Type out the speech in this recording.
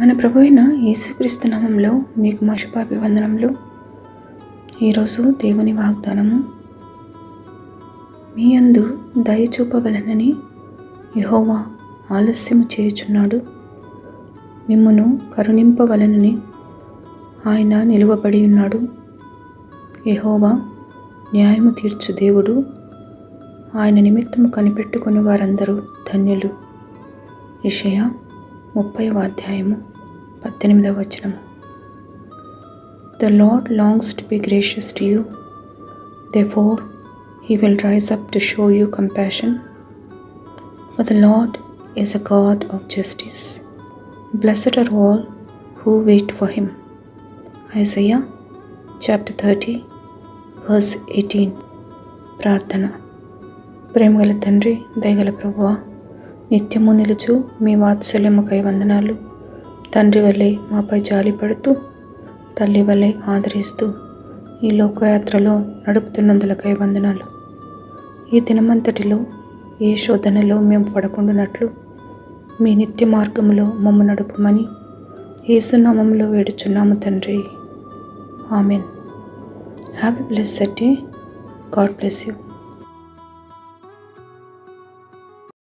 మన ప్రభు అయిన యేసుక్రీస్తు నామములో మీకు మా శుభాభివందనములు. ఈరోజు దేవుని వాగ్దానము, మీ యందు దయ చూపవలెనని యెహోవా ఆలస్యము చేయుచున్నాడు, మిమ్మును కరుణింపవలెనని ఆయన నిలువబడి ఉన్నాడు. యెహోవా న్యాయము తీర్చు దేవుడు, ఆయన నిమిత్తము కనిపెట్టుకుని వారందరూ ధన్యులు. యెషయా 30వ అధ్యాయము 18వ వచనము. The Lord longs to be gracious to you, therefore he will rise up to show you compassion. For the Lord is a God of justice. Blessed are all who wait for him. Isaiah chapter 30 verse 18. ప్రార్థన. ప్రేమగల తండ్రి, దయగల ప్రభువా, నిత్యము నిలుచు మీ వాత్సల్యముకై వందనాలు. తండ్రి వలె మాపై జాలి పడుతూ, తల్లి వలె ఆదరిస్తూ ఈ లోకయాత్రలో నడుపుతున్నందులకై వందనాలు. ఈ దినమంతటిలో ఏ శోధనలో మేము పడకుండానట్లు మీ నిత్య మార్గములో మమ్ము నడుపుమని యేసు నామములో వేడుచున్నాము తండ్రి. Amen. Have a blessed day. God bless you.